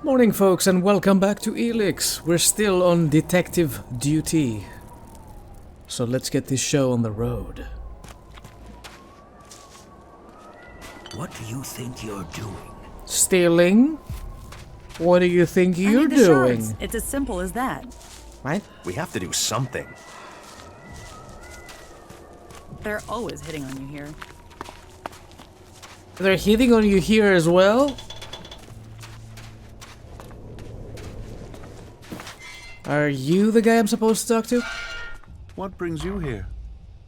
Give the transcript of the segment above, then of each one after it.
Morning folks and welcome back to Elex. We're still on detective duty. So let's get this show on the road. What do you think you're doing? Stealing? What do you think you're doing? Shards. It's as simple as that. What? We have to do something. They're always hitting on you here. They're hitting on you here as well? Are you the guy I'm supposed to talk to? What brings you here?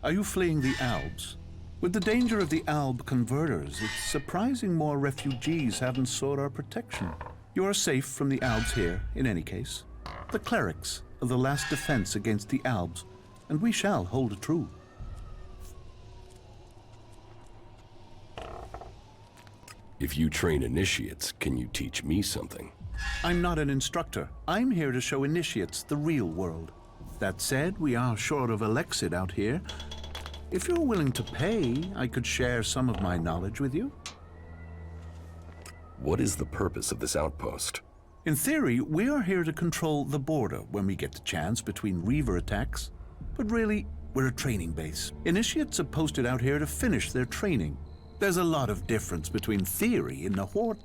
Are you fleeing the Albs? With the danger of the Alb converters, it's surprising more refugees haven't sought our protection. You are safe from the Albs here, in any case. The Clerics are the last defense against the Albs, and we shall hold it true. If you train initiates, can you teach me something? I'm not an instructor. I'm here to show initiates the real world. That said, we are short of Elexit out here. If you're willing to pay, I could share some of my knowledge with you. What is the purpose of this outpost? In theory, we are here to control the border when we get the chance between Reaver attacks. But really, we're a training base. Initiates are posted out here to finish their training. There's a lot of difference between theory in the Horde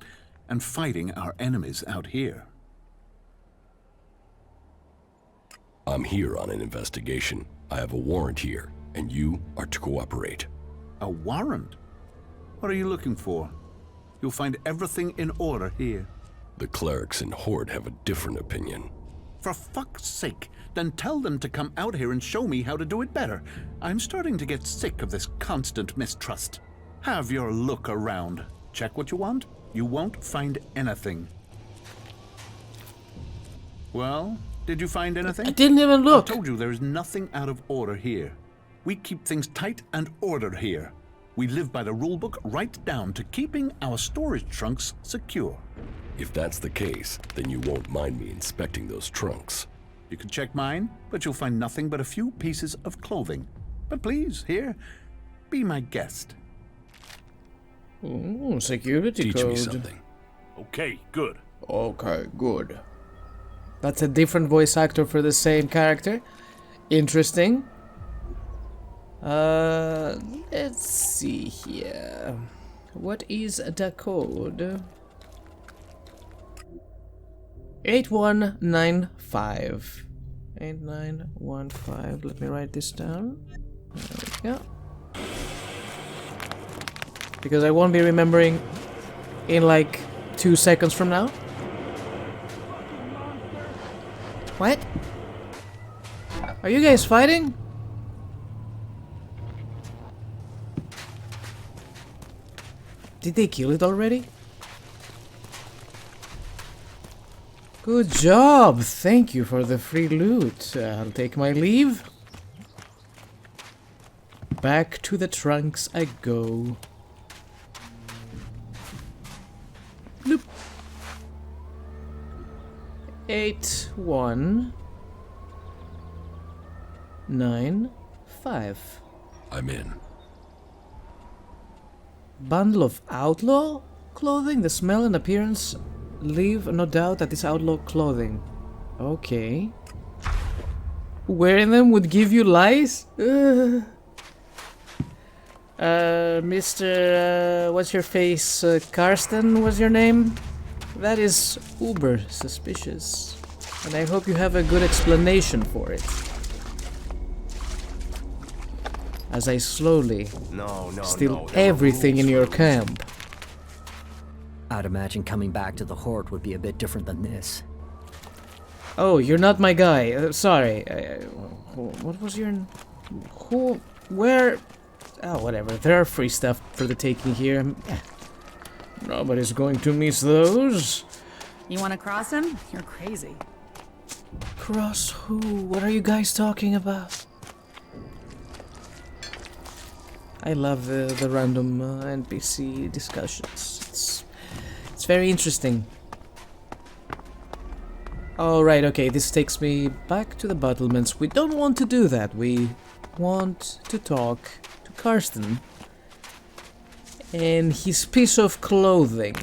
and fighting our enemies out here. I'm here on an investigation. I have a warrant here, and you are to cooperate. A warrant? What are you looking for? You'll find everything in order here. The clerics and Horde have a different opinion. For fuck's sake, then tell them to come out here and show me how to do it better. I'm starting to get sick of this constant mistrust. Have your look around. Check what you want. You won't find anything. Well, did you find anything? I didn't even look. I told you there is nothing out of order here. We keep things tight and ordered here. We live by the rulebook right down to keeping our storage trunks secure. If that's the case, then you won't mind me inspecting those trunks. You can check mine, but you'll find nothing but a few pieces of clothing. But please, here, be my guest. Ooh, security Teach code. me something. Okay, good. Okay, good. That's a different voice actor for the same character. Interesting. Let's see here. What is the code? 8195. 8915. Let me write this down. There we go. Because I won't be remembering in like 2 seconds from now. What? Are you guys fighting? Did they kill it already? Good job! Thank you for the free loot. I'll take my leave. Back to the trunks I go. Bloop. 8195. I'm in. Bundle of outlaw clothing. The smell and appearance leave no doubt that it's outlaw clothing. Okay. Wearing them would give you lice? Mr. What's your face? Karsten was your name? That is uber suspicious. And I hope you have a good explanation for it. As I slowly steal everything in your camp. I'd imagine coming back to the Horde would be a bit different than this. Oh, you're not my guy. Sorry. What was your... Who... Where... Oh, whatever. There are free stuff for the taking here. Nobody's going to miss those. You want to cross him? You're crazy. Cross who? What are you guys talking about? I love the random NPC discussions. It's very interesting. Alright, okay, this takes me back to the battlements. We don't want to do that. We want to talk to Karsten and his piece of clothing.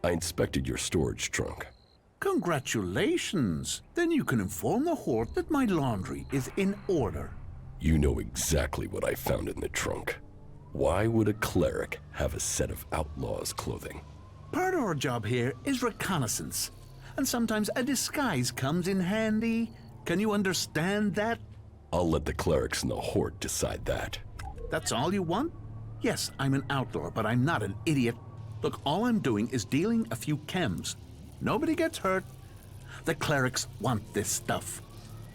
I inspected your storage trunk. Congratulations! Then you can inform the Horde that my laundry is in order. You know exactly what I found in the trunk. Why would a cleric have a set of outlaws' clothing? Part of our job here is reconnaissance, and sometimes a disguise comes in handy. Can you understand that? I'll let the clerics and the Horde decide that. That's all you want? Yes, I'm an outlaw, but I'm not an idiot. Look, all I'm doing is dealing a few chems. Nobody gets hurt. The clerics want this stuff.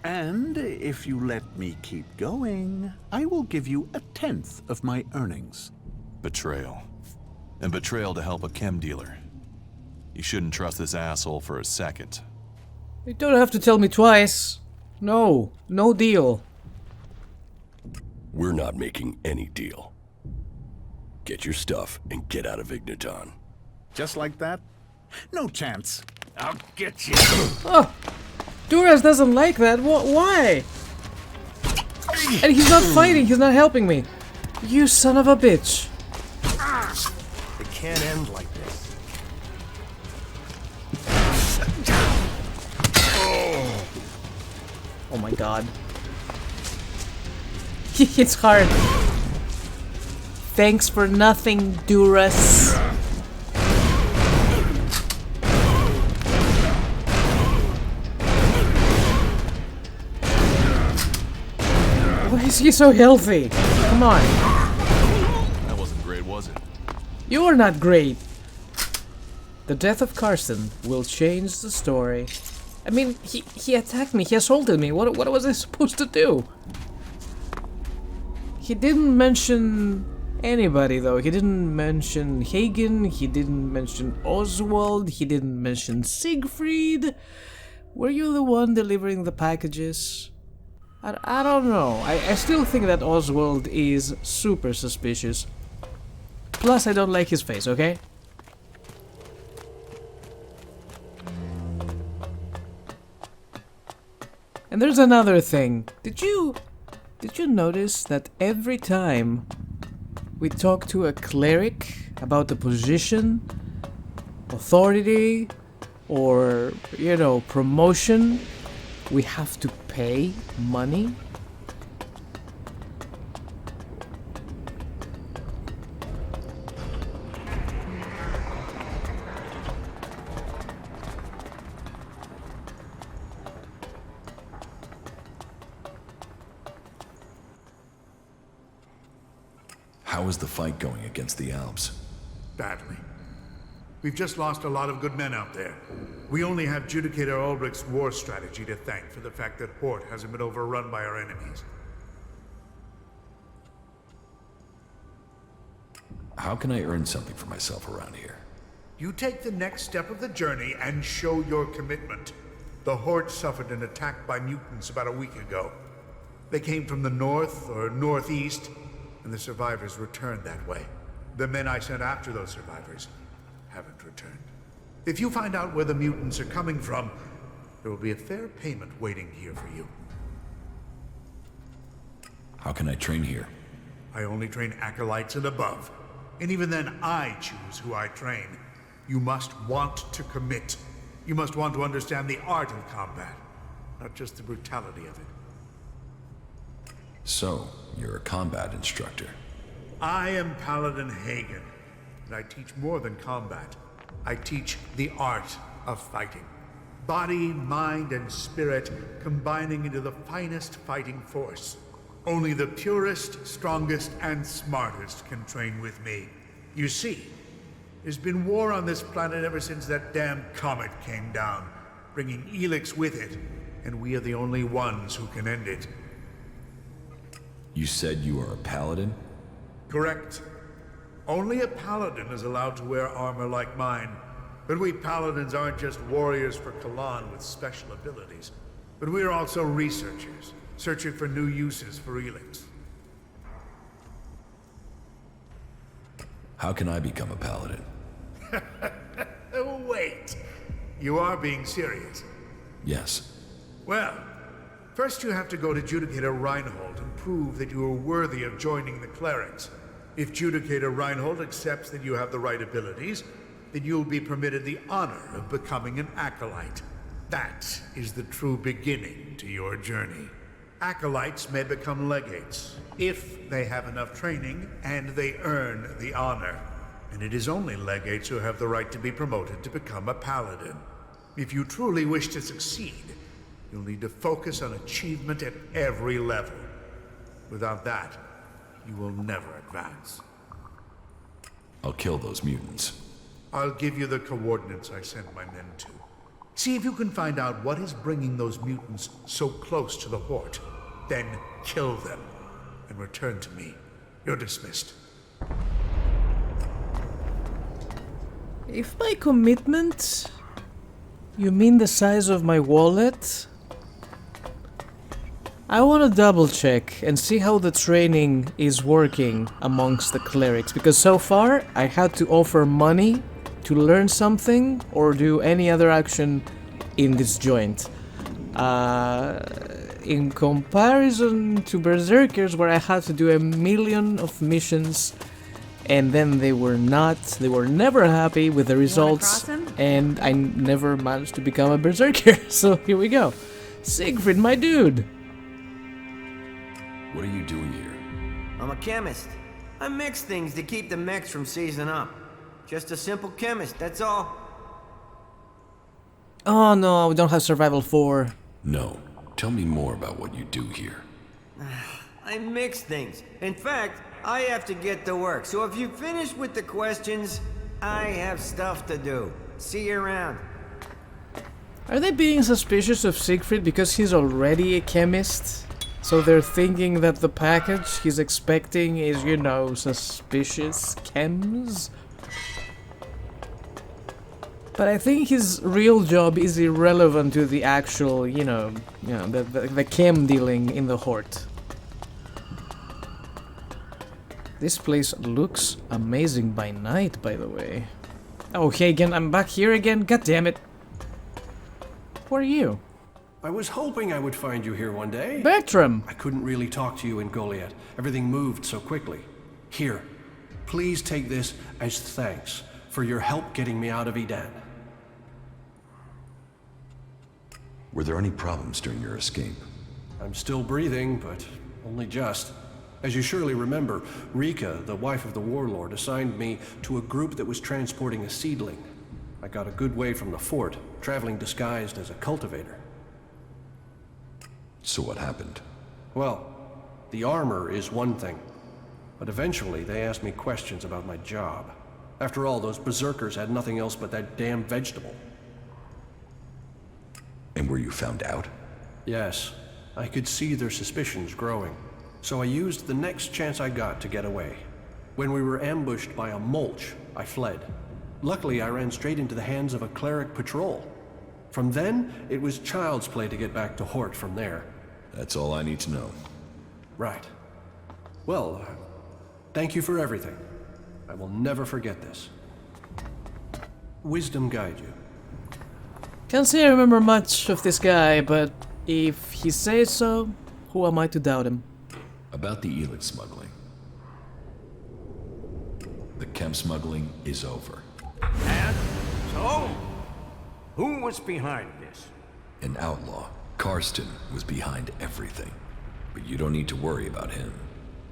And if you let me keep going, I will give you 1/10 of my earnings. Betrayal. And betrayal to help a chem dealer. You shouldn't trust this asshole for a second. You don't have to tell me twice. No, no deal. We're not making any deal. Get your stuff and get out of Igniton. Just like that? No chance. I'll get you. Oh, Duras doesn't like that. Why? And he's not fighting. He's not helping me. You son of a bitch. It can't end like this. Oh my god. It's hard. Thanks for nothing, Duras. Why is he so healthy? Come on. That wasn't great, was it? You are not great. The death of Carson will change the story. I mean, he attacked me. He assaulted me. What was I supposed to do? He didn't mention anybody, though. He didn't mention Hagen. He didn't mention Oswald. He didn't mention Siegfried. Were you the one delivering the packages? I don't know. I still think that Oswald is super suspicious. Plus, I don't like his face, okay? And there's another thing. Did you notice that every time we talk to a cleric about the position, authority, or, you know, promotion, we have to pay money? How is the fight going against the Alps? Badly. We've just lost a lot of good men out there. We only have Judicator Ulrich's war strategy to thank for the fact that Hort hasn't been overrun by our enemies. How can I earn something for myself around here? You take the next step of the journey and show your commitment. The Horde suffered an attack by mutants about a week ago. They came from the north or northeast, and the survivors returned that way. The men I sent after those survivors haven't returned. If you find out where the mutants are coming from, there will be a fair payment waiting here for you. How can I train here? I only train acolytes and above. And even then, I choose who I train. You must want to commit. You must want to understand the art of combat, not just the brutality of it. So, you're a combat instructor. I am Paladin Hagen, and I teach more than combat. I teach the art of fighting. Body, mind, and spirit combining into the finest fighting force. Only the purest, strongest, and smartest can train with me. You see, there's been war on this planet ever since that damn comet came down, bringing Elex with it, and we are the only ones who can end it. You said you are a paladin? Correct. Only a paladin is allowed to wear armor like mine. But we paladins aren't just warriors for Kalan with special abilities. But we are also researchers, searching for new uses for Elex. How can I become a paladin? Oh, wait. You are being serious. Yes. Well, first you have to go to Judicator Reinhold and prove that you are worthy of joining the Clerics. If Judicator Reinhold accepts that you have the right abilities, then you'll be permitted the honor of becoming an acolyte. That is the true beginning to your journey. Acolytes may become legates if they have enough training and they earn the honor. And it is only legates who have the right to be promoted to become a paladin. If you truly wish to succeed, you'll need to focus on achievement at every level. Without that, you will never advance. I'll kill those mutants. I'll give you the coordinates I sent my men to. See if you can find out what is bringing those mutants so close to the Horde. Then kill them and return to me. You're dismissed. If by commitment you mean the size of my wallet, I want to double check and see how the training is working amongst the clerics, because so far I had to offer money to learn something or do any other action in this joint. In comparison to Berserkers, where I had to do a million of missions and then they were never happy with the results, cross him? and I never managed to become a Berserker. So here we go. Siegfried, my dude. What are you doing here? I'm a chemist. I mix things to keep the mechs from seizing up. Just a simple chemist, that's all. Oh no, we don't have Survival 4. No. Tell me more about what you do here. I mix things. In fact, I have to get to work. So if you finish with the questions, I have stuff to do. See you around. Are they being suspicious of Siegfried because he's already a chemist? So they're thinking that the package he's expecting is, you know, suspicious chems? But I think his real job is irrelevant to the actual, the chem dealing in the Horde. This place looks amazing by night, by the way. Oh, Hagen, I'm back here again? God damn it. Who are you? I was hoping I would find you here one day. Bertram! I couldn't really talk to you in Goliath. Everything moved so quickly. Here, please take this as thanks for your help getting me out of Edan. Were there any problems during your escape? I'm still breathing, but only just. As you surely remember, Rika, the wife of the warlord, assigned me to a group that was transporting a seedling. I got a good way from the fort, traveling disguised as a cultivator. So what happened? Well, the armor is one thing, but eventually they asked me questions about my job. After all, those berserkers had nothing else but that damn vegetable. And were you found out? Yes, I could see their suspicions growing. So I used the next chance I got to get away. When we were ambushed by a mulch, I fled. Luckily, I ran straight into the hands of a cleric patrol. From then, it was child's play to get back to Hort from there. That's all I need to know. Right. Well, thank you for everything. I will never forget this. Wisdom guide you. Can't say I remember much of this guy, but if he says so, who am I to doubt him? About the Elex smuggling. The chem smuggling is over. And so, who was behind this? An outlaw. Karsten was behind everything. But you don't need to worry about him.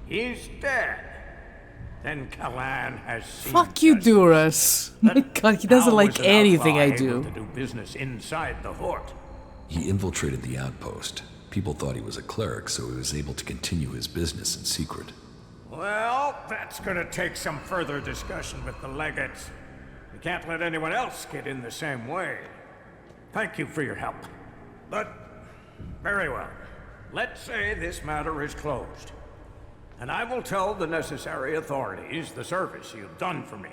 He's dead. Then Kalan has seen Fuck you, justice. Duras. My god, he doesn't How like was an anything I outlaw do. able to do business inside the Hort. He infiltrated the outpost. People thought he was a cleric, so he was able to continue his business in secret. Well, that's gonna take some further discussion with the legates. We can't let anyone else get in the same way. Thank you for your help. But, very well. Let's say this matter is closed. And I will tell the necessary authorities the service you've done for me.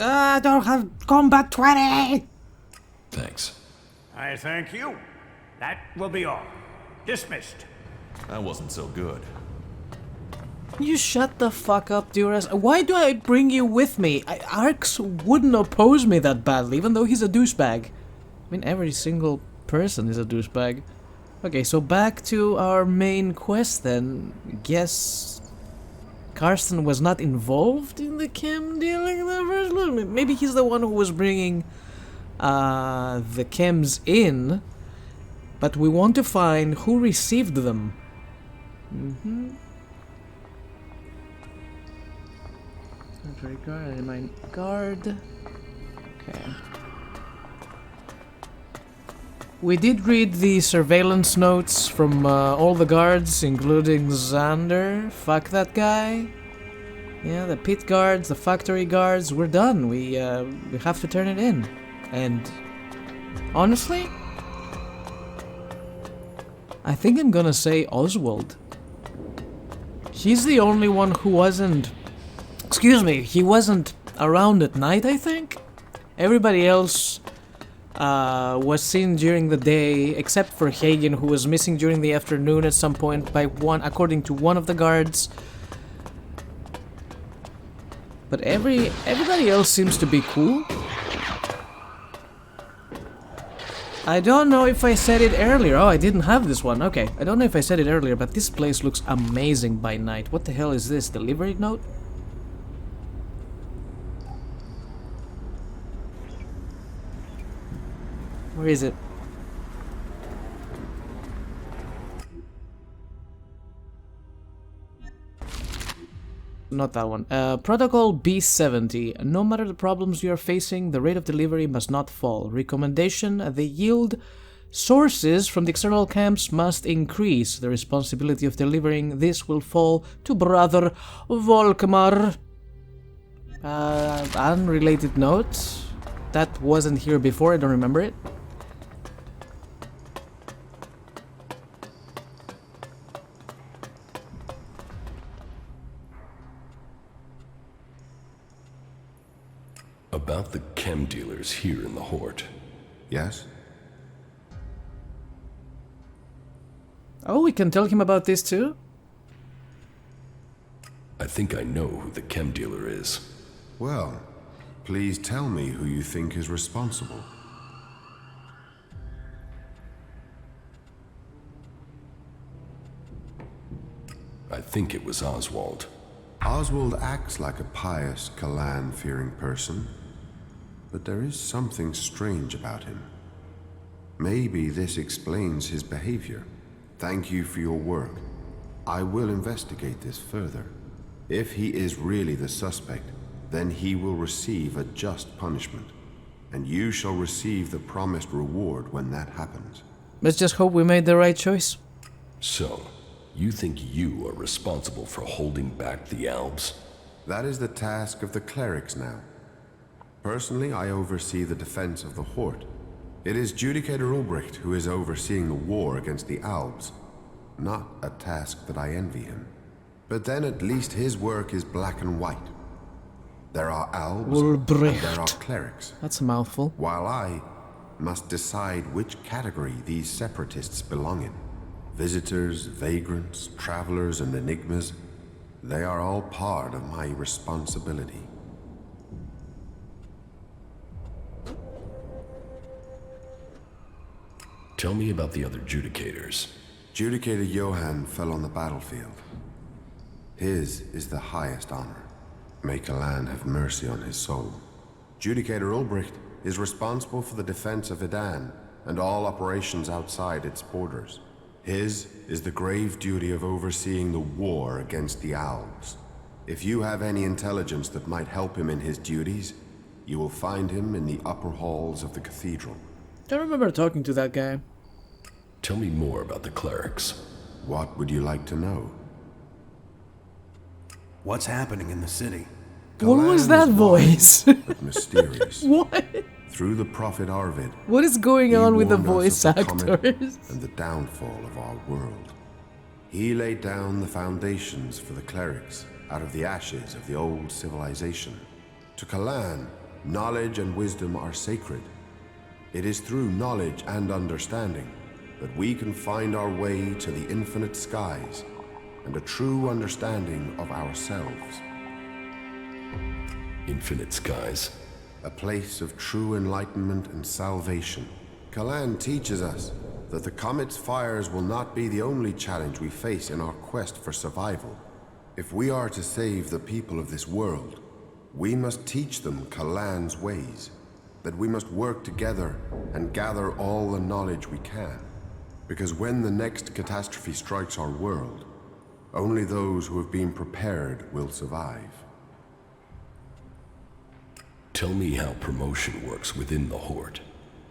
I don't have combat 20! Thanks. I thank you. That will be all. Dismissed. That wasn't so good. You shut the fuck up, Duras. Why do I bring you with me? Arx wouldn't oppose me that badly, even though he's a douchebag. I mean, every single person is a douchebag. Okay, so back to our main quest then. Guess Karsten was not involved in the chem dealing in the first place. Maybe he's the one who was bringing the chems in, but we want to find who received them. Guard. Okay. We did read the surveillance notes from all the guards, including Xander. Fuck that guy. Yeah, the pit guards, the factory guards. We're done. We have to turn it in. And honestly, I think I'm gonna say Oswald. He's the only one who wasn't... Excuse me, he wasn't around at night, I think? Everybody else was seen during the day, except for Hagen, who was missing during the afternoon at some point by one, according to one of the guards. But everybody else seems to be cool. I don't know if I said it earlier. Oh, I didn't have this one. Okay, I don't know if I said it earlier, but this place looks amazing by night. What the hell is this? Delivery note? Where is it? Not that one. Protocol B70. No matter the problems you are facing, the rate of delivery must not fall. Recommendation: the yield sources from the external camps must increase. The responsibility of delivering this will fall to Brother Volkmar. Unrelated note. That wasn't here before, I don't remember it. About the chem dealers here in the Hort. Yes? Oh, we can tell him about this too? I think I know who the chem dealer is. Well, please tell me who you think is responsible. I think it was Oswald. Oswald acts like a pious, Kalan-fearing person, but there is something strange about him. Maybe this explains his behavior. Thank you for your work. I will investigate this further. If he is really the suspect, then he will receive a just punishment, and you shall receive the promised reward when that happens. Let's just hope we made the right choice. So, you think you are responsible for holding back the Alps? That is the task of the clerics now. Personally, I oversee the defense of the Hort. It is Judicator Ulbricht who is overseeing the war against the Alps. Not a task that I envy him. But then at least his work is black and white. There are Alps and there are clerics. That's a mouthful. While I must decide which category these separatists belong in. Visitors, vagrants, travelers, and enigmas, they are all part of my responsibility. Tell me about the other Judicators. Judicator Johann fell on the battlefield. His is the highest honor. May Kalan have mercy on his soul. Judicator Ulbricht is responsible for the defense of Idan and all operations outside its borders. His is the grave duty of overseeing the war against the Alps. If you have any intelligence that might help him in his duties, you will find him in the upper halls of the cathedral. Don't remember talking to that guy. Tell me more about the clerics. What would you like to know? What's happening in the city? What was that voice? But mysterious. What? Through the prophet Arvid. What is going on with the voice of the actors? comet and the downfall of our world. He laid down the foundations for the clerics out of the ashes of the old civilization. To Kalan, knowledge and wisdom are sacred. It is through knowledge and understanding that we can find our way to the infinite skies and a true understanding of ourselves. Infinite skies. A place of true enlightenment and salvation. Kalan teaches us that the comet's fires will not be the only challenge we face in our quest for survival. If we are to save the people of this world, we must teach them Kalan's ways. That we must work together and gather all the knowledge we can. Because when the next catastrophe strikes our world, only those who have been prepared will survive. Tell me how promotion works within the Horde.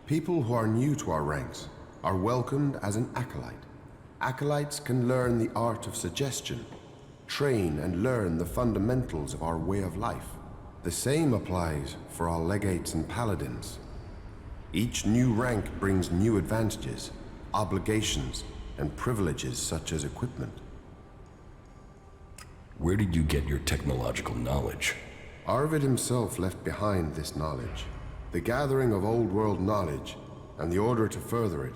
People who are new to our ranks are welcomed as an acolyte. Acolytes can learn the art of suggestion, train and learn the fundamentals of our way of life. The same applies for our legates and paladins. Each new rank brings new advantages, obligations, and privileges such as equipment. Where did you get your technological knowledge? Arvid himself left behind this knowledge. The gathering of old world knowledge, and the order to further it,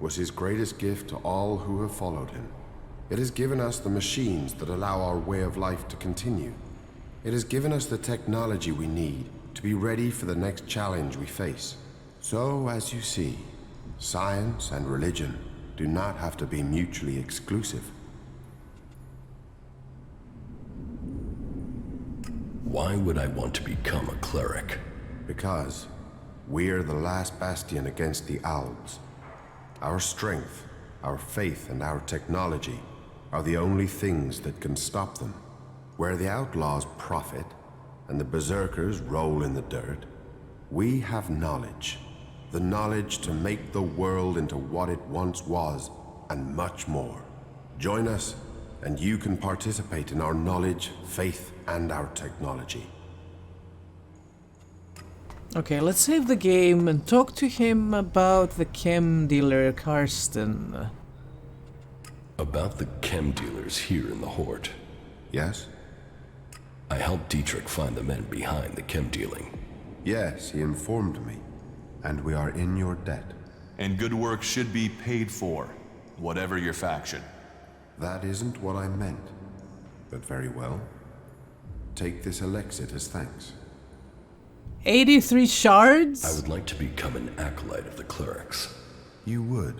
was his greatest gift to all who have followed him. It has given us the machines that allow our way of life to continue. It has given us the technology we need to be ready for the next challenge we face. So, as you see, science and religion do not have to be mutually exclusive. Why would I want to become a cleric? Because we are the last bastion against the Alps. Our strength, our faith, and our technology are the only things that can stop them. Where the outlaws profit and the berserkers roll in the dirt, we have knowledge. The knowledge to make the world into what it once was, and much more. Join us, and you can participate in our knowledge, faith, and our technology. Okay, let's save the game and talk to him about the chem dealer Karsten. About the chem dealers here in the Horde. Yes? I helped Dietrich find the men behind the chem dealing. Yes, he informed me. And we are in your debt. And good work should be paid for, whatever your faction. That isn't what I meant. But very well. Take this Elexit as thanks. 83 shards? I would like to become an acolyte of the clerics. You would.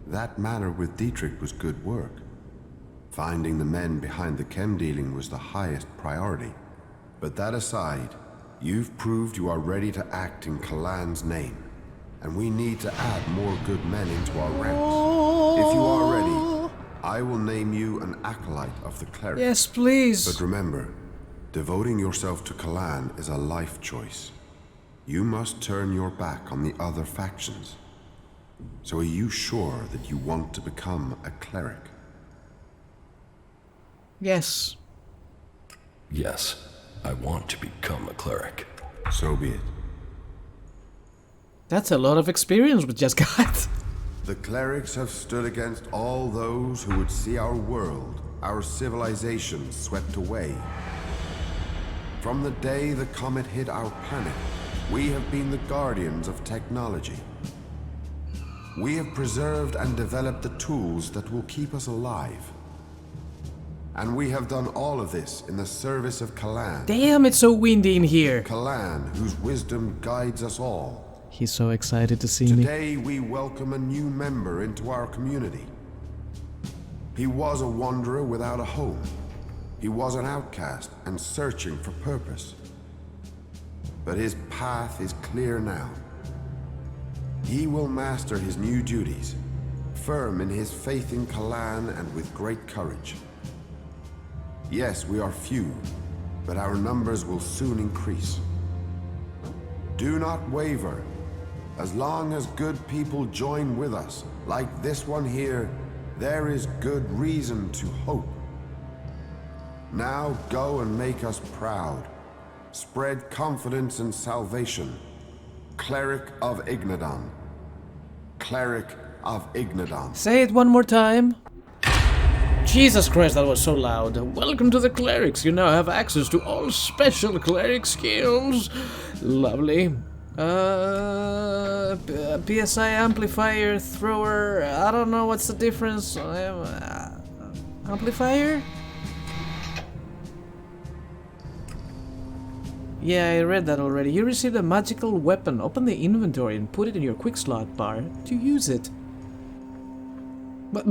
That matter with Dietrich was good work. Finding the men behind the chem dealing was the highest priority. But that aside, you've proved you are ready to act in Kalan's name. And we need to add more good men into our ranks. If you are ready, I will name you an acolyte of the cleric. Yes, please. But remember, devoting yourself to Kalan is a life choice. You must turn your back on the other factions. So are you sure that you want to become a cleric? Yes. Yes, I want to become a cleric. So be it. That's a lot of experience we just got. The clerics have stood against all those who would see our world, our civilization swept away. From the day the comet hit our planet, we have been the guardians of technology. We have preserved and developed the tools that will keep us alive. And we have done all of this in the service of Kalan. Damn, it's so windy in here. Kalan, whose wisdom guides us all. He's so excited to see me. Today we welcome a new member into our community. He was a wanderer without a home. He was an outcast and searching for purpose. But his path is clear now. He will master his new duties, firm in his faith in Kalan and with great courage. Yes, we are few, but our numbers will soon increase. Do not waver. As long as good people join with us, like this one here, there is good reason to hope. Now go and make us proud. Spread confidence and salvation. Cleric of Ignadon. Cleric of Ignadon. Say it one more time. Jesus Christ, that was so loud. Welcome to the clerics. You now have access to all special cleric skills. Lovely. PSI amplifier, thrower. I don't know what's the difference. Amplifier? Yeah, I read that already. You received a magical weapon. Open the inventory and put it in your quick slot bar to use it. What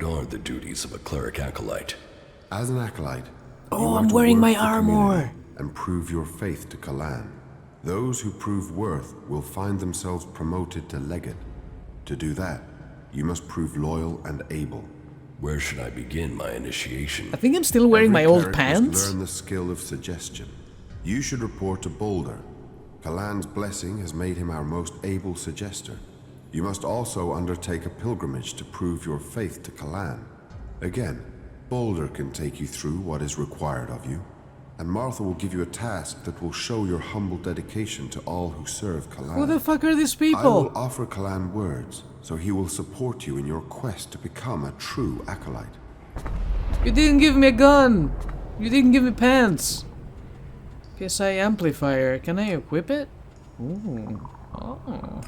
are the duties of a cleric acolyte? As an acolyte, Oh, you are I'm to wearing work my the armor. community and prove your faith to Kalan. Those who prove worth will find themselves promoted to legate. To do that, you must prove loyal and able. Where should I begin my initiation? I think I'm still wearing my old Cleric pants. must learn the skill of suggestion. You should report to Boulder. Kalan's blessing has made him our most able suggester. You must also undertake a pilgrimage to prove your faith to Kalan. Again, Boulder can take you through what is required of you, and Martha will give you a task that will show your humble dedication to all who serve Kalan. Who the fuck are these I people? will offer Kalan words, so he will support you in your quest to become a true acolyte. You didn't give me a gun. You didn't give me pants. PSI amplifier. Can I equip it? Ooh. Oh.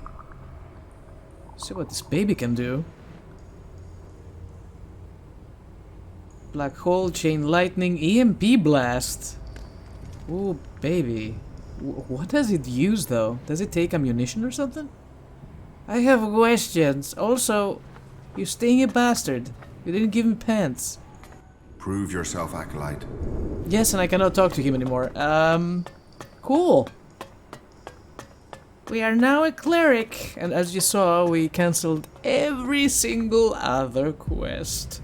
See what this baby can do. Black hole, chain lightning, EMP blast. Ooh, baby. What does it use though? Does it take ammunition or something? I have questions. Also, you stingy bastard. You didn't give me pants. Prove yourself, acolyte. Yes, and I cannot talk to him anymore. Cool. We are now a cleric, and as you saw, we cancelled every single other quest.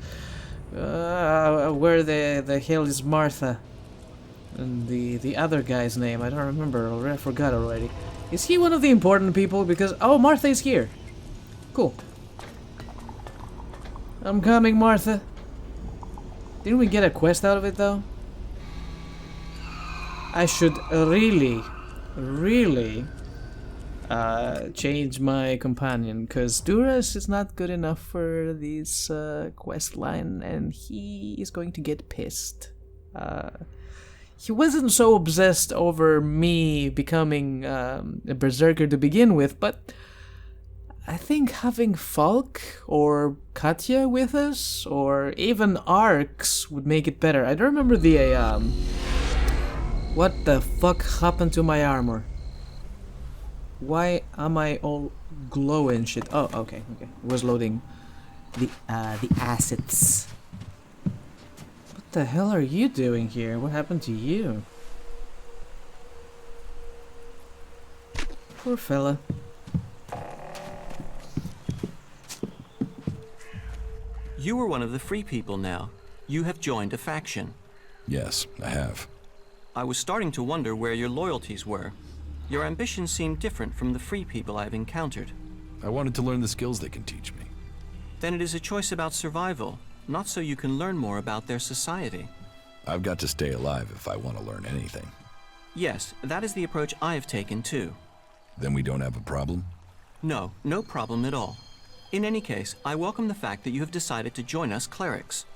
Where the hell is Martha? And the other guy's name, I don't remember already, I forgot already. Is he one of the important people? Because, oh, Martha is here. Cool. I'm coming, Martha. Didn't we get a quest out of it, though? I should really change my companion, because Duras is not good enough for this quest line, and he is going to get pissed. He wasn't so obsessed over me becoming a berserker to begin with, but I think having Falk or Katya with us, or even Arx, would make it better. I don't remember the what the fuck happened to my armor? Why am I all glowing shit? Oh, okay. It was loading the assets. What the hell are you doing here? What happened to you? Poor fella. You are one of the free people now. You have joined a faction. Yes, I have. I was starting to wonder where your loyalties were. Your ambitions seem different from the free people I've encountered. I wanted to learn the skills they can teach me. Then it is a choice about survival, not so you can learn more about their society. I've got to stay alive if I want to learn anything. Yes, that is the approach I have taken too. Then we don't have a problem? No, no problem at all. In any case, I welcome the fact that you have decided to join us clerics.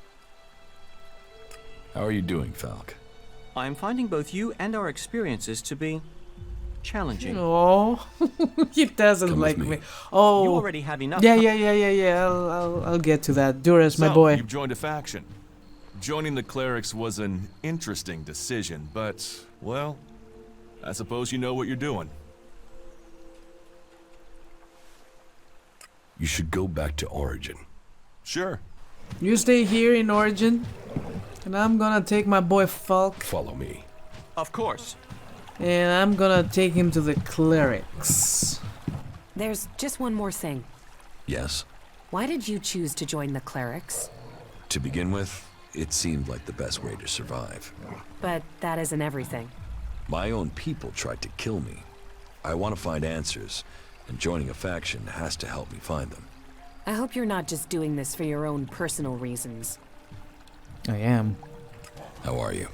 How are you doing, Falk? I am finding both you and our experiences to be challenging. Oh, he doesn't Come like with me. me. Oh, You already have enough. Yeah. I'll get to that. Duras, my So, boy. you've joined a faction. Joining the clerics was an interesting decision, but, well, I suppose you know what you're doing. You should go back to Origin. Sure. You stay here in Origin, and I'm gonna take my boy Falk, Follow me. Of course. and I'm gonna take him to the clerics. There's just one more thing. Yes? Why did you choose to join the clerics? To begin with, it seemed like the best way to survive. But that isn't everything. My own people tried to kill me. I want to find answers, and joining a faction has to help me find them. I hope you're not just doing this for your own personal reasons. I am. How are you?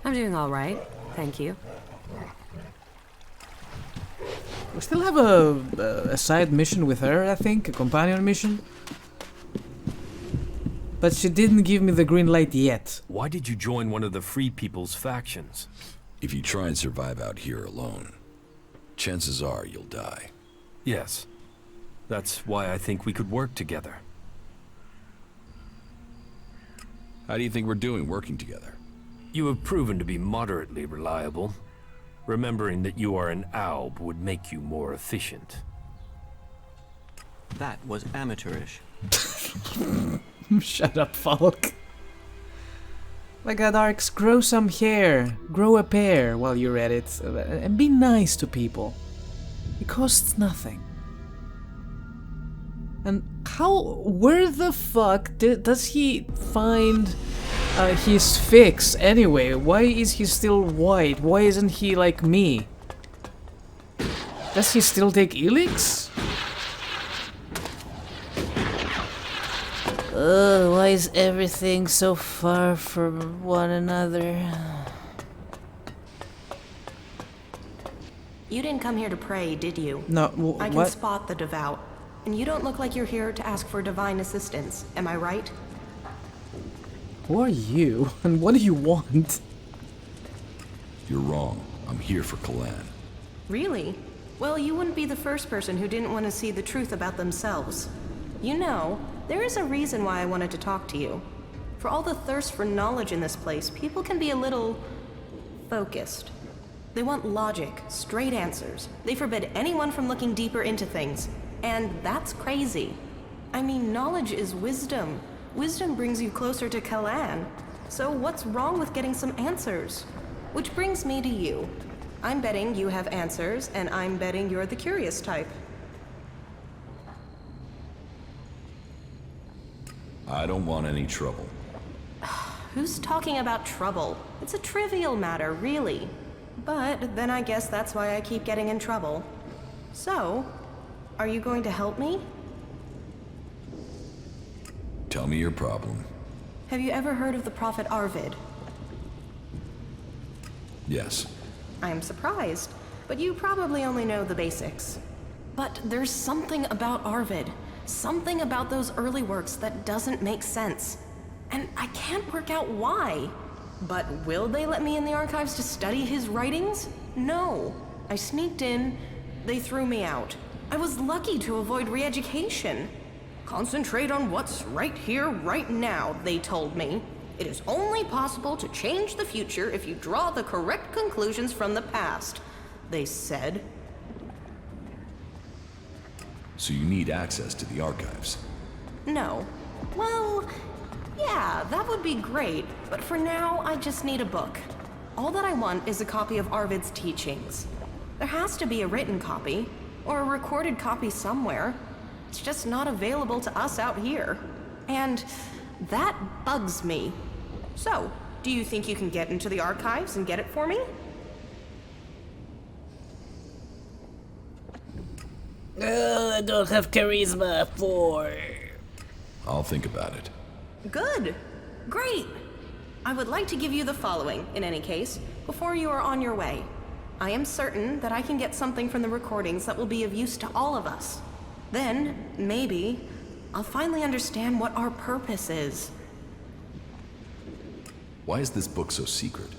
I'm doing all right, thank you. We still have a side mission with her, I think, a companion mission. But she didn't give me the green light yet. Why did you join one of the Free People's factions? If you try and survive out here alone, chances are you'll die. Yes. That's why I think we could work together. How do you think we're doing working together? You have proven to be moderately reliable. Remembering that you are an Alb would make you more efficient. That was amateurish. Shut up, Falk. My god, Arx, grow some hair. Grow a pair while you're at it. And be nice to people. It costs nothing. And where the fuck does he find his fix anyway? Why is he still white? Why isn't he like me? Does he still take Elex? Why is everything so far from one another? You didn't come here to pray, did you? No, I can what? spot the devout. And you don't look like you're here to ask for divine assistance, am I right? Who are you? And what do you want? You're wrong. I'm here for Kalan. Really? Well, you wouldn't be the first person who didn't want to see the truth about themselves. You know, there is a reason why I wanted to talk to you. For all the thirst for knowledge in this place, people can be a little focused. They want logic, straight answers. They forbid anyone from looking deeper into things. And that's crazy. I mean, knowledge is wisdom. Wisdom brings you closer to Kalan. So what's wrong with getting some answers? Which brings me to you. I'm betting you have answers, and I'm betting you're the curious type. I don't want any trouble. Who's talking about trouble? It's a trivial matter, really. But then I guess that's why I keep getting in trouble. So, are you going to help me? Tell me your problem. Have you ever heard of the prophet Arvid? Yes. I am surprised, but you probably only know the basics. But there's something about Arvid, something about those early works that doesn't make sense. And I can't work out why. But will they let me in the archives to study his writings? No. I sneaked in, they threw me out. I was lucky to avoid re-education. Concentrate on what's right here, right now, they told me. It is only possible to change the future if you draw the correct conclusions from the past, they said. So you need access to the archives? No. Well, yeah, that would be great, but for now, I just need a book. All that I want is a copy of Arvid's teachings. There has to be a written copy, or a recorded copy somewhere. It's just not available to us out here. And that bugs me. So, do you think you can get into the archives and get it for me? I don't have charisma for... I'll think about it. Good. Great. I would like to give you the following, in any case, before you are on your way. I am certain that I can get something from the recordings that will be of use to all of us. Then, maybe, I'll finally understand what our purpose is. Why is this book so secret?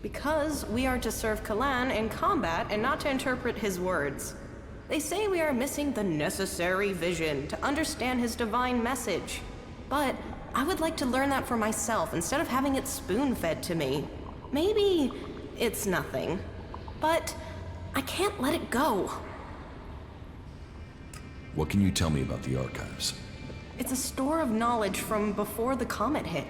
Because we are to serve Kalan in combat and not to interpret his words. They say we are missing the necessary vision to understand his divine message. But I would like to learn that for myself instead of having it spoon-fed to me. Maybe it's nothing, but I can't let it go. What can you tell me about the archives? It's a store of knowledge from before the comet hit,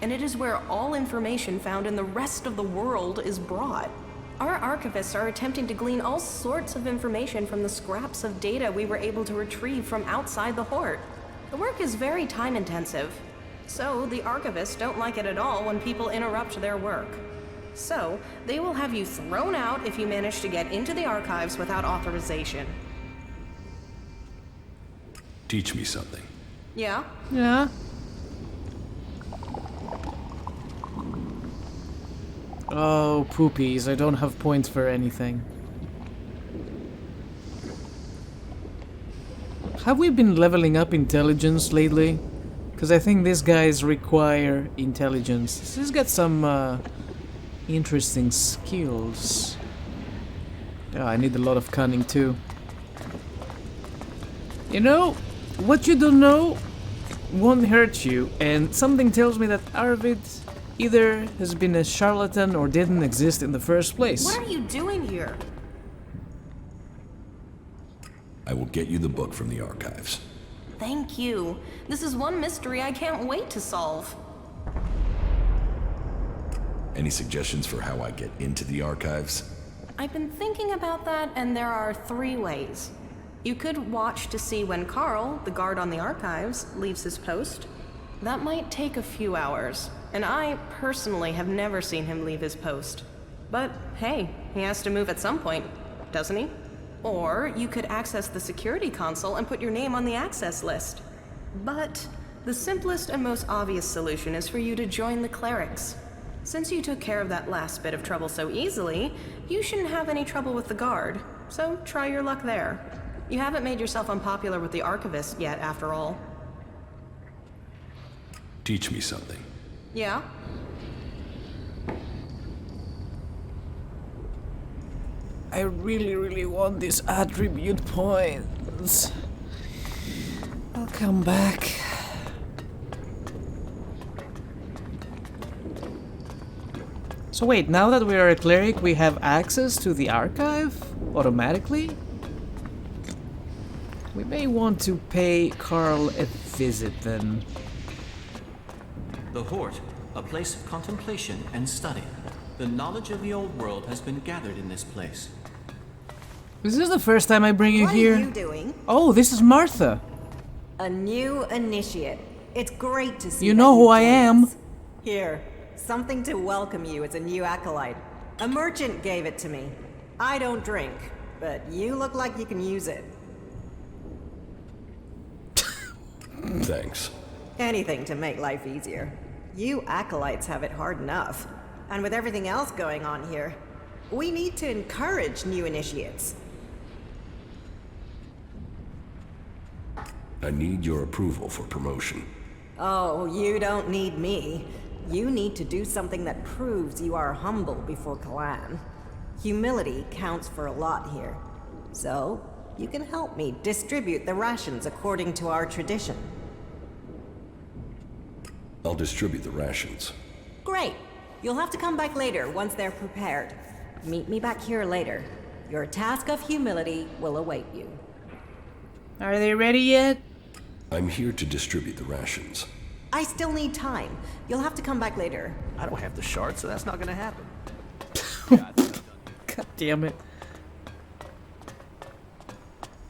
and it is where all information found in the rest of the world is brought. Our archivists are attempting to glean all sorts of information from the scraps of data we were able to retrieve from outside the Hort. The work is very time-intensive, so the archivists don't like it at all when people interrupt their work. So, they will have you thrown out if you manage to get into the archives without authorization. Teach me something. Yeah? Yeah? Oh, poopies, I don't have points for anything. Have we been leveling up intelligence lately? Because I think these guys require intelligence. He's got some interesting skills. Oh, I need a lot of cunning too. You know, what you don't know won't hurt you, and something tells me that Arvid either has been a charlatan or didn't exist in the first place. What are you doing here? I will get you the book from the archives. Thank you. This is one mystery I can't wait to solve. Any suggestions for how I get into the archives? I've been thinking about that, and there are 3 ways. You could watch to see when Carl, the guard on the archives, leaves his post. That might take a few hours, and I personally have never seen him leave his post. But hey, he has to move at some point, doesn't he? Or you could access the security console and put your name on the access list. But the simplest and most obvious solution is for you to join the Clerics. Since you took care of that last bit of trouble so easily, you shouldn't have any trouble with the guard. So try your luck there. You haven't made yourself unpopular with the Archivist yet, after all. Teach me something. Yeah? I really want these attribute points. I'll come back. So wait, now that we are a cleric, we have access to the archive automatically? We may want to pay Carl a visit then. The Hort, a place of contemplation and study. The knowledge of the old world has been gathered in this place. This is the first time I bring you here. What are you doing? Oh, this is Martha. A new initiate. It's great to see You know who I joined am. us. Here, something to welcome you as a new acolyte. A merchant gave it to me. I don't drink, but you look like you can use it. Thanks. Anything to make life easier. You acolytes have it hard enough. And with everything else going on here, we need to encourage new initiates. I need your approval for promotion. Oh, you don't need me. You need to do something that proves you are humble before Clan. Humility counts for a lot here. So, you can help me distribute the rations according to our tradition. I'll distribute the rations. Great. You'll have to come back later once they're prepared. Meet me back here later. Your task of humility will await you. Are they ready yet? I'm here to distribute the rations. I still need time. You'll have to come back later. I don't have the shard, so that's not gonna happen. God damn it.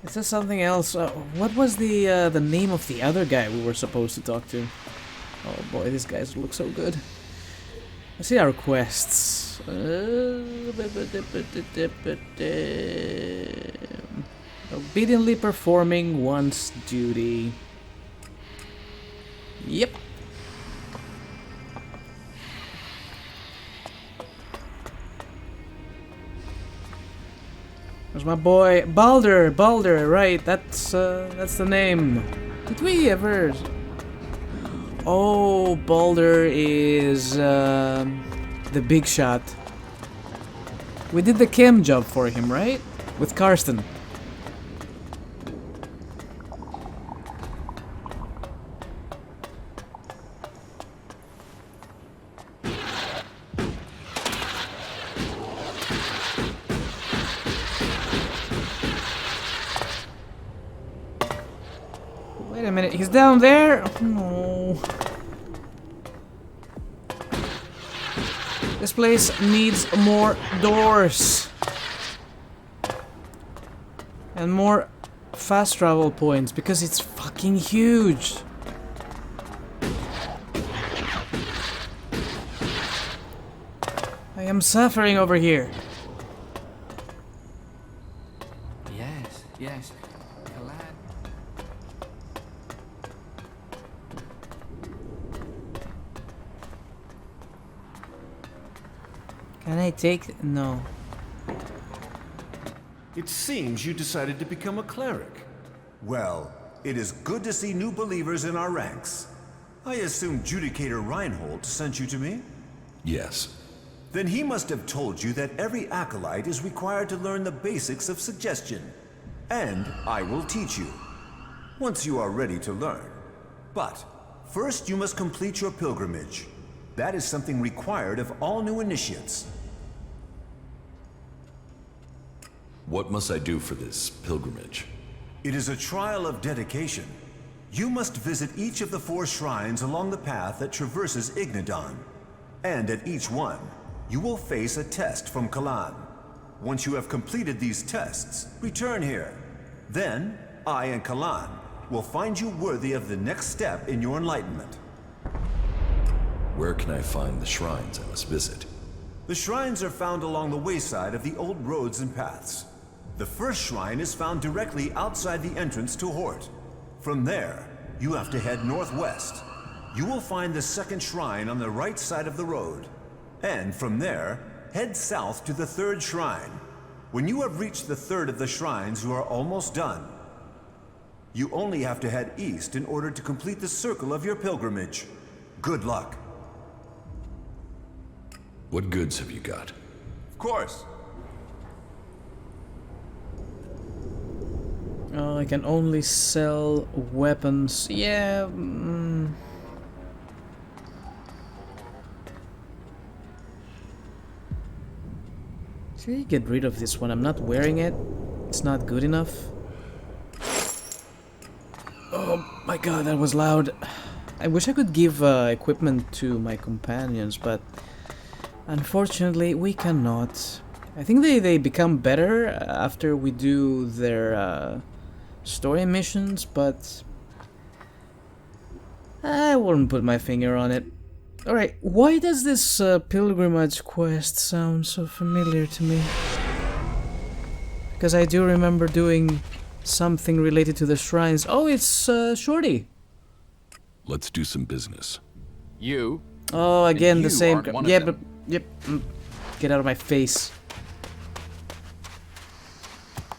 Is there something else? What was the name of the other guy we were supposed to talk to? Oh boy, these guys look so good. Let's see our quests. Obediently performing one's duty. Yep. There's my boy Balder. Balder, right? That's the name. Did we ever? Oh, Balder is the big shot. We did the chem job for him, right? With Karsten. Wait a minute, he's down there? No. This place needs more doors. And more fast travel points, because it's fucking huge. I am suffering over here. Yes, yes. Glad. Can I take... No. It seems you decided to become a cleric. Well, it is good to see new believers in our ranks. I assume Judicator Reinhold sent you to me? Yes. Then he must have told you that every acolyte is required to learn the basics of suggestion. And I will teach you, once you are ready to learn. But first you must complete your pilgrimage. That is something required of all new initiates. What must I do for this pilgrimage? It is a trial of dedication. You must visit each of the 4 shrines along the path that traverses Ignadon. And at each one, you will face a test from Kalan. Once you have completed these tests, return here. Then, I and Kalan will find you worthy of the next step in your enlightenment. Where can I find the shrines I must visit? The shrines are found along the wayside of the old roads and paths. The first shrine is found directly outside the entrance to Hort. From there, you have to head northwest. You will find the second shrine on the right side of the road. And from there, head south to the third shrine. When you have reached the third of the shrines, you are almost done. You only have to head east in order to complete the circle of your pilgrimage. Good luck. What goods have you got? Of course. Oh, I can only sell weapons. Yeah. Should I get rid of this one? I'm not wearing it. It's not good enough. Oh my god, that was loud. I wish I could give equipment to my companions, but unfortunately we cannot. I think they become better after we do their story missions, but I wouldn't put my finger on it. Alright, why does this pilgrimage quest sound so familiar to me? Because I do remember doing something related to the shrines. Oh, it's Shorty. Let's do some business. You? Oh, again And the you same. aren't one of Yeah, them. but yep. Get out of my face.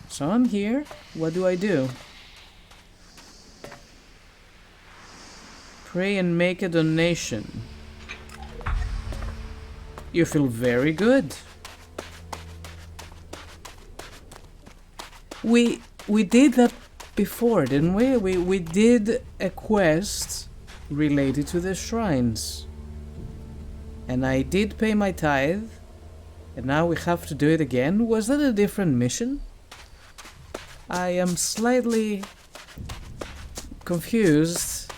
So I'm here. What do I do? Pray and make a donation. You feel very good. We did that before, didn't we? We did a quest related to the shrines. And I did pay my tithe. And now we have to do it again? Was that a different mission? I am slightly confused.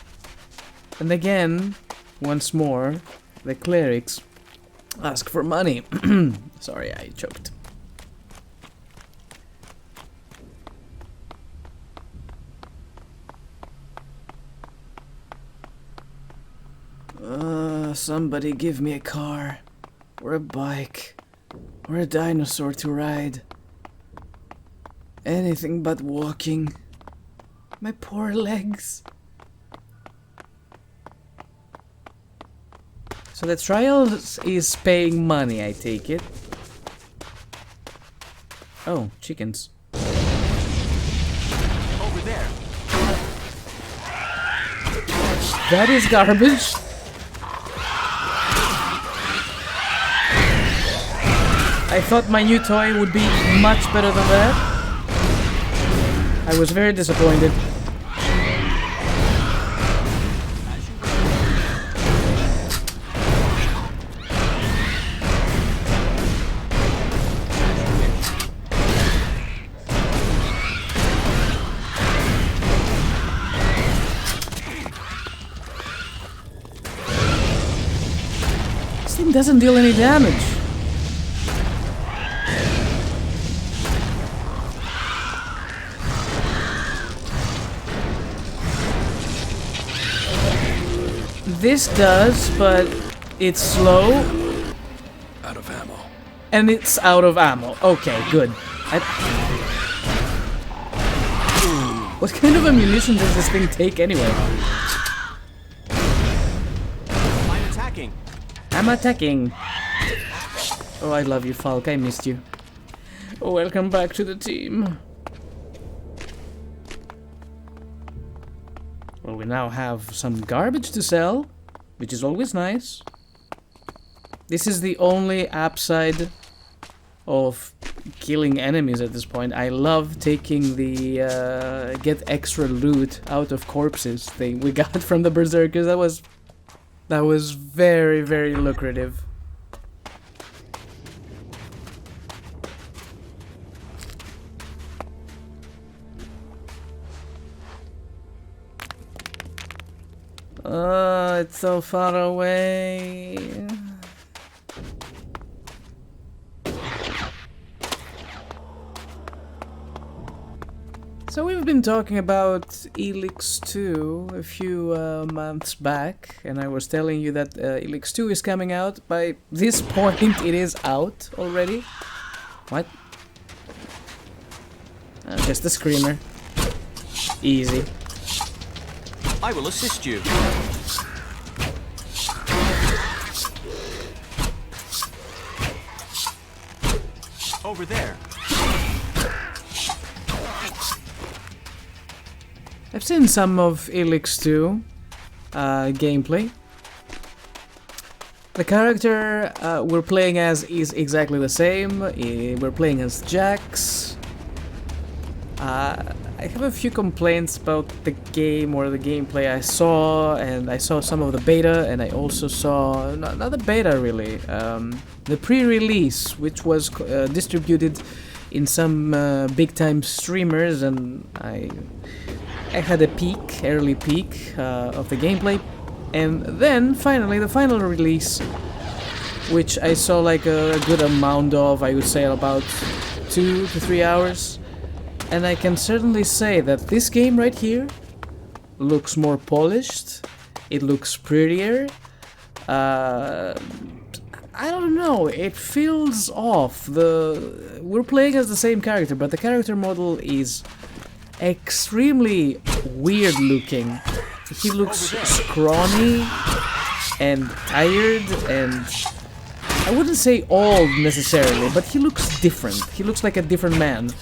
And again, once more, the clerics ask for money. Sorry, I choked. Somebody give me a car, or a bike, or a dinosaur to ride. Anything but walking. My poor legs. So the trials is paying money, I take it. Oh, chickens. Over there. That is garbage. I thought my new toy would be much better than that. I was very disappointed. This thing doesn't deal any damage. This does, but it's slow. Out of ammo. And it's out of ammo. Okay, good. What kind of ammunition does this thing take anyway? I'm attacking. I'm attacking. Oh, I love you, Falk. I missed you. Welcome back to the team. Well, we now have some garbage to sell, which is always nice. This is the only upside of killing enemies at this point. I love taking the get extra loot out of corpses thing we got from the berserkers. That was very, very lucrative. It's so far away. So we've been talking about Elex 2 a few months back, and I was telling you that Elex 2 is coming out. By this point, it is out already. What? Just a screamer. Easy. I will assist you. Over there. I've seen some of Elex 2 gameplay. The character we're playing as is exactly the same. We're playing as Jax. I have a few complaints about the game or the gameplay I saw, and I saw some of the beta, and I also saw, not the beta really, the pre-release, which was distributed in some big-time streamers, and I had a peek, early peek of the gameplay, and then finally the final release, which I saw like a good amount of, I would say about 2 to 3 hours. And I can certainly say that this game right here looks more polished, it looks prettier, I don't know, it feels off. We're playing as the same character, but the character model is extremely weird looking. He looks scrawny and tired, and I wouldn't say old necessarily, but he looks different. He looks like a different man.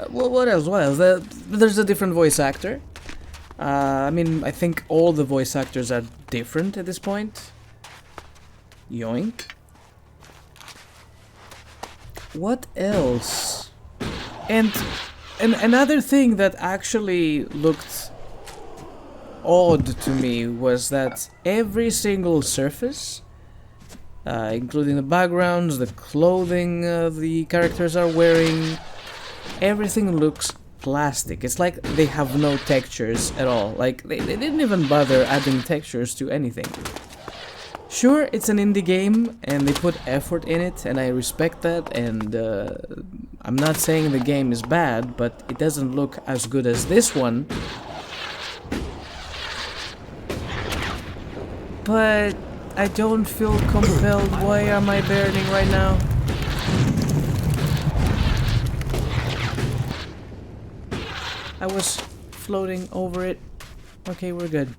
What else? There's a different voice actor. I mean, I think all the voice actors are different at this point. Yoink. What else? And another thing that actually looked odd to me was that every single surface, including the backgrounds, the clothing the characters are wearing, everything looks plastic. It's like they have no textures at all. Like, they didn't even bother adding textures to anything. Sure, it's an indie game, and they put effort in it, and I respect that, and I'm not saying the game is bad, but it doesn't look as good as this one. But I don't feel compelled. Why am I burning right now? I was floating over it. Okay, we're good.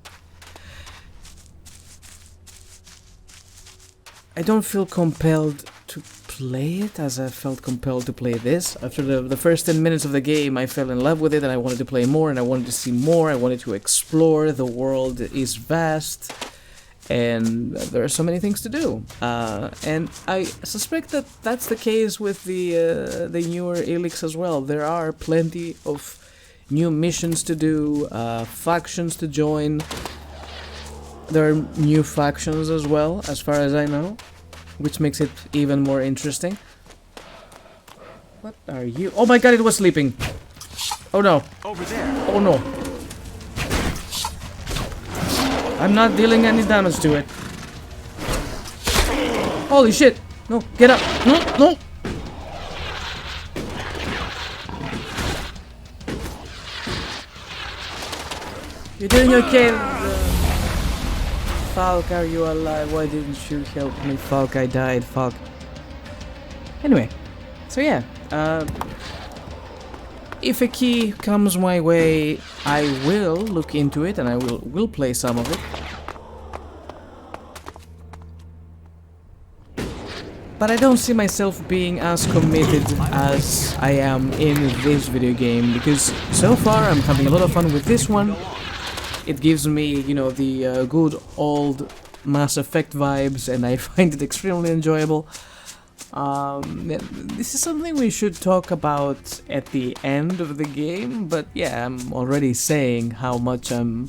I don't feel compelled to play it as I felt compelled to play this. After the first 10 minutes of the game, I fell in love with it and I wanted to play more and I wanted to see more. I wanted to explore. The world is vast and there are so many things to do. And I suspect that that's the case with the newer Elex as well. There are plenty of new missions to do, factions to join. There are new factions as well, as far as I know, which makes it even more interesting. What are you? Oh my god, it was sleeping! Oh no! Over there! Oh no! I'm not dealing any damage to it. Holy shit! No, get up! No, no! You're doing okay. Falk, are you alive? Why didn't you help me? Falk, I died. Falk. Anyway, so yeah. If a key comes my way, I will look into it and I will play some of it. But I don't see myself being as committed as I am in this video game, because so far I'm having a lot of fun with this one. It gives me, you know, the good old Mass Effect vibes, and I find it extremely enjoyable. This is something we should talk about at the end of the game, but yeah, I'm already saying how much I'm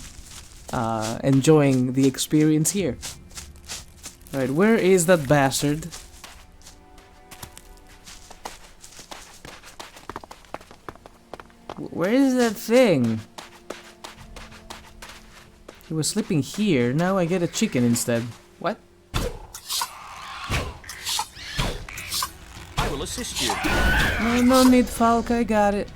enjoying the experience here. Alright, where is that bastard? Where is that thing? He was sleeping here, now I get a chicken instead. What? assist you. No need, Falk. I got it.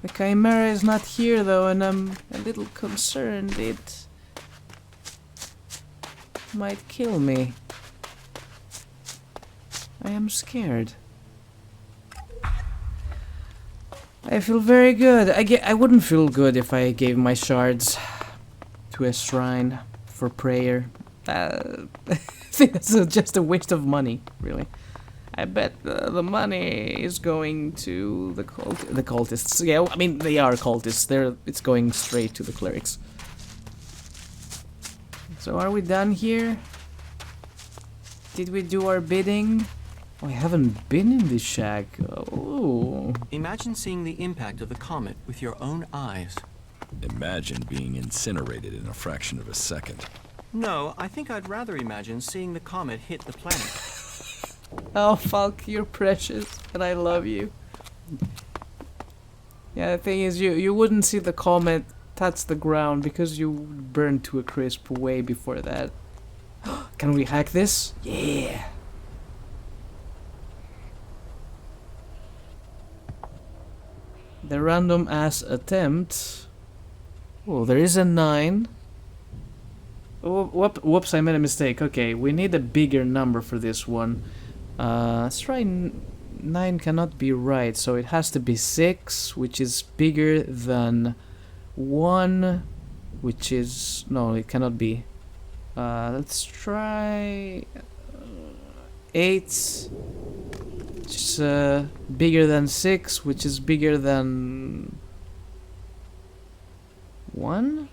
The Chimera is not here though, and I'm a little concerned it might kill me. I am scared. I feel very good. I wouldn't feel good if I gave my shards to a shrine for prayer. I think that's just a waste of money, really. I bet the money is going to the cultists. Yeah, I mean they are cultists. It's going straight to the clerics. So are we done here? Did we do our bidding? Oh, I haven't been in this shack. Oh. Imagine seeing the impact of the comet with your own eyes. Imagine being incinerated in a fraction of a second. No, I think I'd rather imagine seeing the comet hit the planet. Oh, Falk, you're precious, and I love you. Yeah, the thing is, you wouldn't see the comet touch the ground because you burned to a crisp way before that. Can we hack this? Yeah. The random ass attempt. Oh, there is a 9. Oh, whoops, I made a mistake. Okay, we need a bigger number for this one. Let's try 9 cannot be right, so it has to be 6, which is bigger than 1, which is... no, it cannot be. Let's try 8, which is bigger than 6, which is bigger than 1,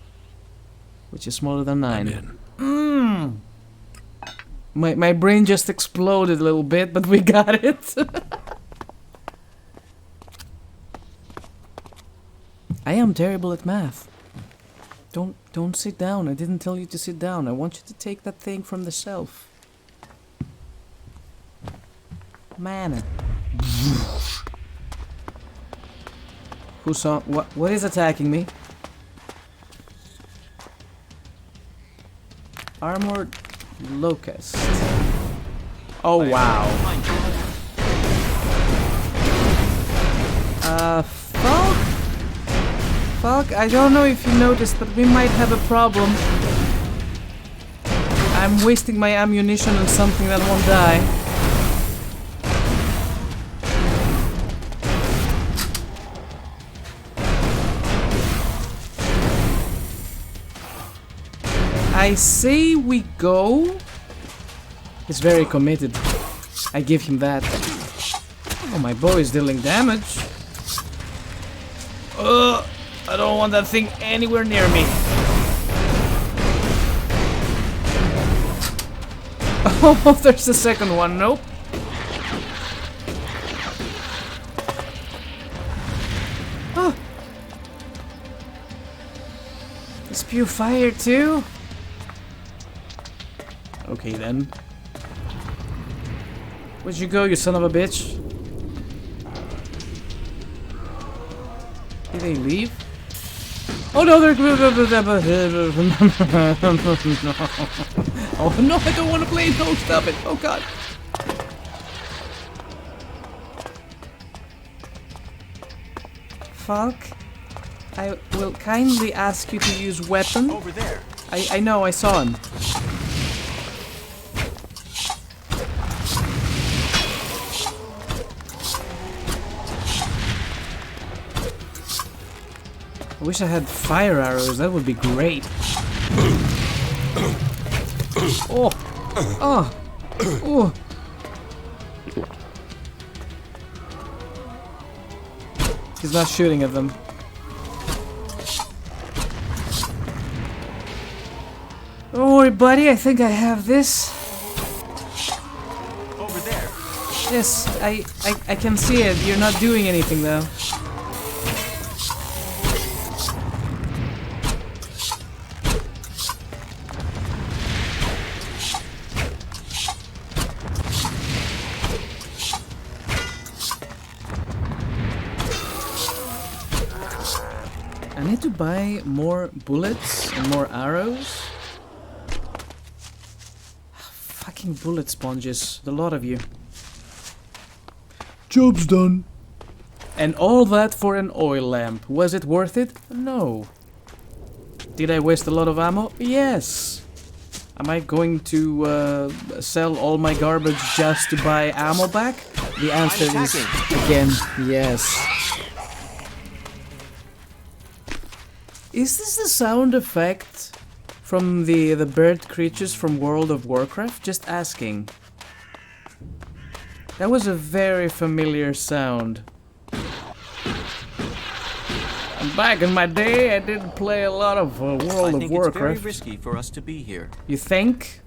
which is smaller than 9. My brain just exploded a little bit, but we got it. I am terrible at math. Don't sit down. I didn't tell you to sit down. I want you to take that thing from the shelf. Man. Who saw what is attacking me? Armored locust. Oh wow. Falk, I don't know if you noticed, but we might have a problem. I'm wasting my ammunition on something that won't die. I say we go. He's very committed. I give him that. Oh, my bow is dealing damage. I don't want that thing anywhere near me. Oh, there's the second one. Nope. Oh. Spew fire too? Okay then. Where'd you go, you son of a bitch? Did they leave? Oh no, they're... Oh no, I don't want to play. No, stop it. Oh god. Falk, I will kindly ask you to use weapon. Over there. I know, I saw him. I wish I had fire arrows, that would be great. Oh! Oh! Oh! He's not shooting at them. Don't worry, buddy, I think I have this. Over there. Yes, I can see it. You're not doing anything, though. I need to buy more bullets and more arrows. Fucking bullet sponges, the lot of you. Job's done. And all that for an oil lamp. Was it worth it? No. Did I waste a lot of ammo? Yes. Am I going to sell all my garbage just to buy ammo back? The answer is, again, yes. Is this the sound effect from the bird creatures from World of Warcraft? Just asking. That was a very familiar sound. Back in my day, I did play a lot of World of Warcraft. I think it's very risky for us to be here. You think?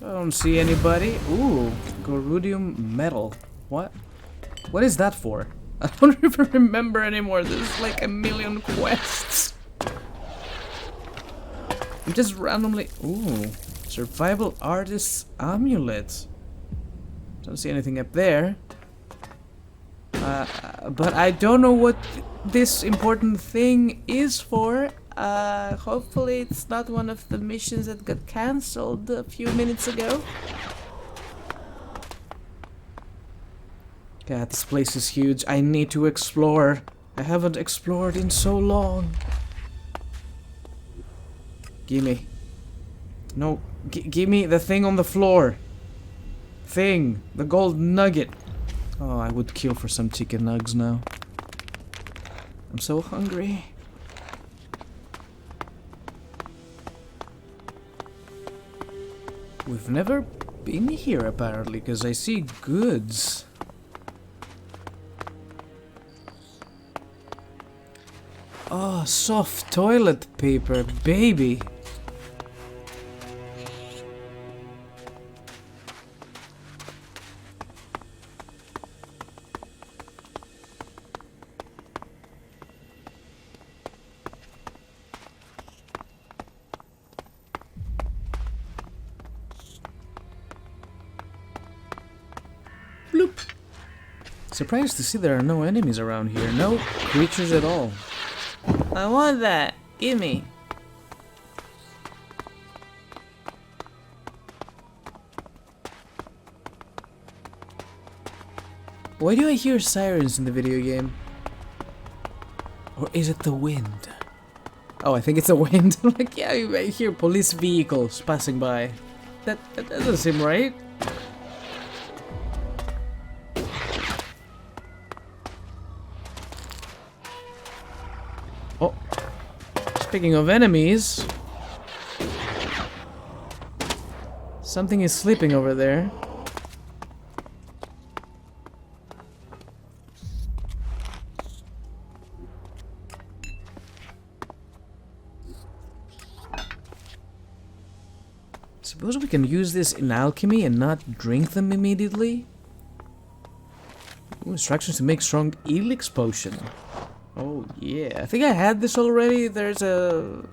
I don't see anybody. Ooh, Gorudium metal. What? What is that for? I don't even remember anymore. There's like a million quests. I'm just randomly... Ooh, survival artist's amulet. Don't see anything up there. But I don't know what this important thing is for. Hopefully it's not one of the missions that got cancelled a few minutes ago. God, this place is huge. I need to explore. I haven't explored in so long. Gimme. No, gimme the thing on the floor. Thing. The gold nugget. Oh, I would kill for some chicken nugs now. I'm so hungry. We've never been here apparently, because I see goods. Oh, soft toilet paper, baby. Bloop. Surprised to see there are no enemies around here. No creatures at all. I want that. Gimme. Why do I hear sirens in the video game? Or is it the wind? Oh, I think it's the wind. Like, yeah, I hear police vehicles passing by. That doesn't seem right. Oh, speaking of enemies, something is sleeping over there. Suppose we can use this in alchemy and not drink them immediately? Ooh, instructions to make strong Elex potion. Oh yeah, I think I had this already. There's a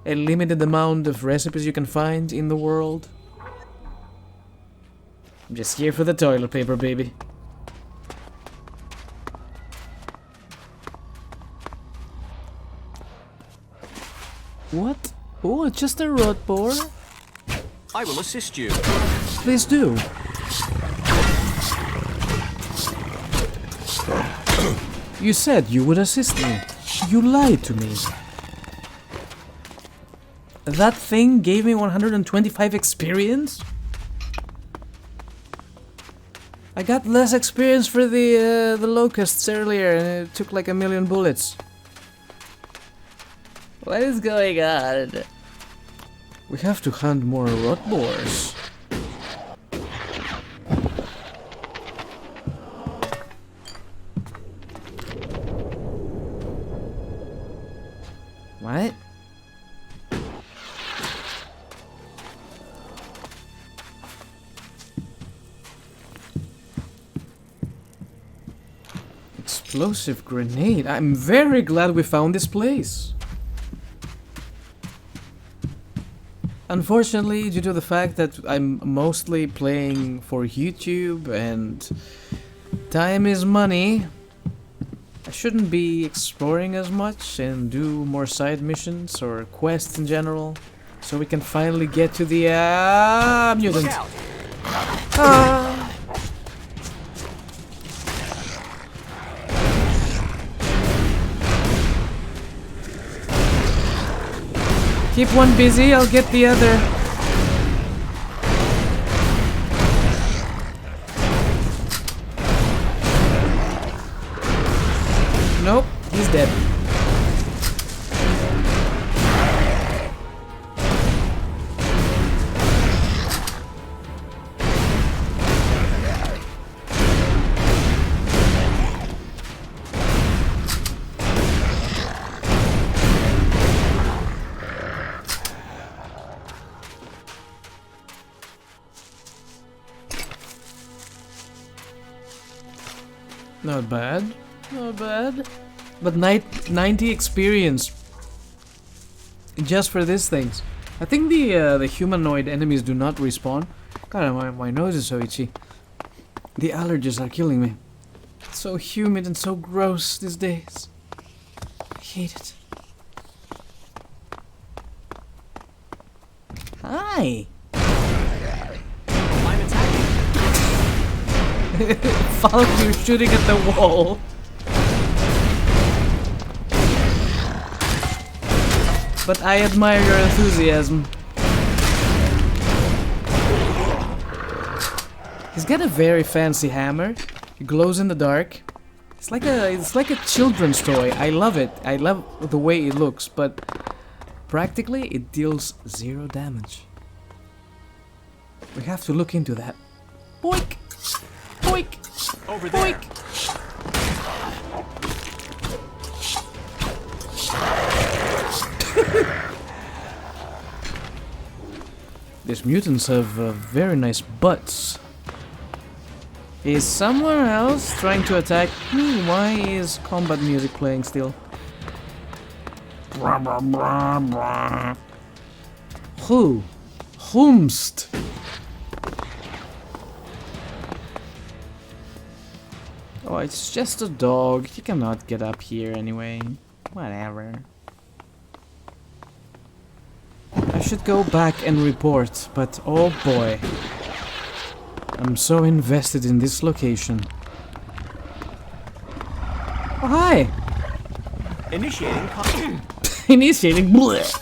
limited amount of recipes you can find in the world. I'm just here for the toilet paper, baby. What? Oh, just a rot boar? I will assist you. Please do. You said you would assist me. You lied to me. That thing gave me 125 experience? I got less experience for the locusts earlier and it took like 1,000,000 bullets. What is going on? We have to hunt more rot boars. What? Explosive grenade. I'm very glad we found this place. Unfortunately, due to the fact that I'm mostly playing for YouTube and time is money, I shouldn't be exploring as much and do more side missions or quests in general, so we can finally get to the mutant. Keep one busy, I'll get the other. Nope, he's dead. Not bad, not bad. But 90 experience just for these things. I think the humanoid enemies do not respawn. God, my nose is so itchy. The allergies are killing me. It's so humid and so gross these days. I hate it. Hi. I'm attacking. Falk, you're shooting at the wall. But I admire your enthusiasm. He's got a very fancy hammer. It glows in the dark. It's like a children's toy. I love it. I love the way it looks, but practically it deals 0 damage. We have to look into that. Boink! Boink! Over there. Boink! These mutants have very nice butts. Is someone else trying to attack me? Why is combat music playing still? Who? Whomst? Oh, it's just a dog. He cannot get up here anyway. Whatever. I should go back and report, but oh boy. I'm so invested in this location. Oh, hi! Initiating combat. Initiating bleh.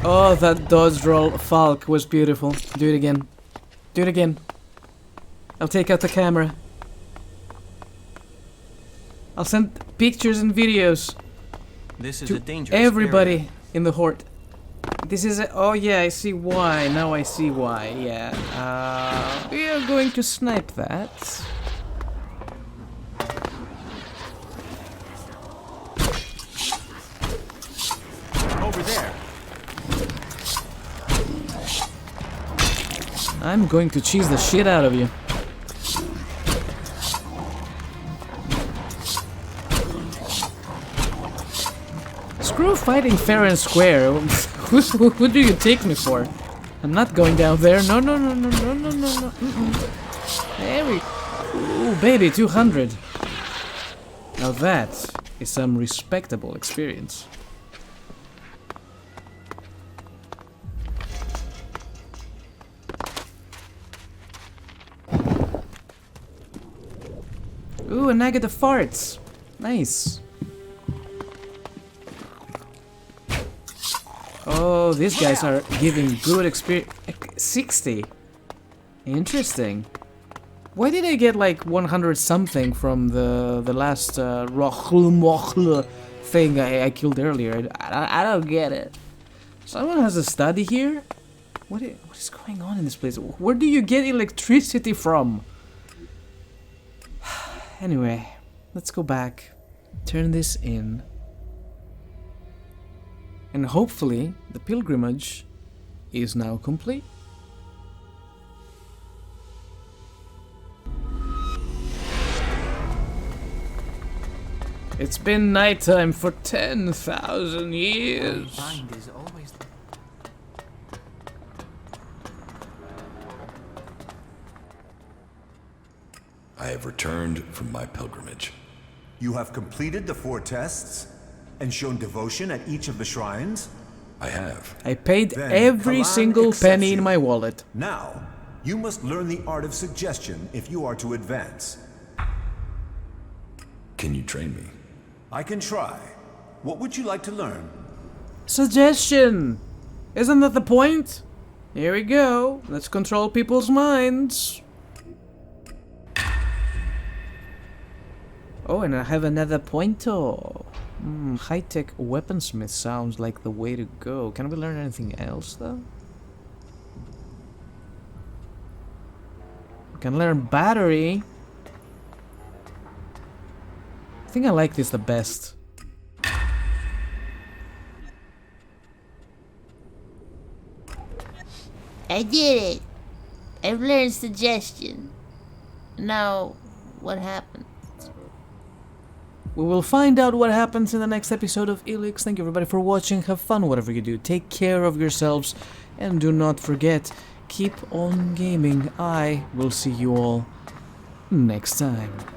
Oh, that dodge roll Falk was beautiful. Do it again. Do it again. I'll take out the camera. I'll send pictures and videos This is to a dangerous everybody area. in the horde. This is a, oh yeah, I see why. Now I see why. Yeah. We are going to snipe that. Over there. I'm going to cheese the shit out of you. Screw fighting fair and square. Who do you take me for? I'm not going down there. No, no, no, no, no, no, no, no. There we... Ooh, baby, 200. Now that is some respectable experience. Ooh, a negative farts. Nice. Oh, these guys are giving good experience. 60. Interesting. Why did I get like 100 something from the last Rochl thing I killed earlier? I don't get it. Someone has a study here? What is going on in this place? Where do you get electricity from? Anyway, let's go back. Turn this in. And hopefully, the pilgrimage is now complete. It's been nighttime for 10,000 years. Mind is always... I have returned from my pilgrimage. You have completed the 4 tests? And shown devotion at each of the shrines? I have. I paid Then every Kalan single accepts penny in you. my wallet. Now, you must learn the art of suggestion if you are to advance. Can you train me? I can try. What would you like to learn? Suggestion! Isn't that the point? Here we go. Let's control people's minds. Oh, and I have another pointer. High-tech weaponsmith sounds like the way to go. Can we learn anything else, though? We can learn battery. I think I like this the best. I did it. I've learned suggestion. Now, what happens? We will find out what happens in the next episode of Elex. Thank you everybody for watching. Have fun whatever you do. Take care of yourselves. And do not forget, keep on gaming. I will see you all next time.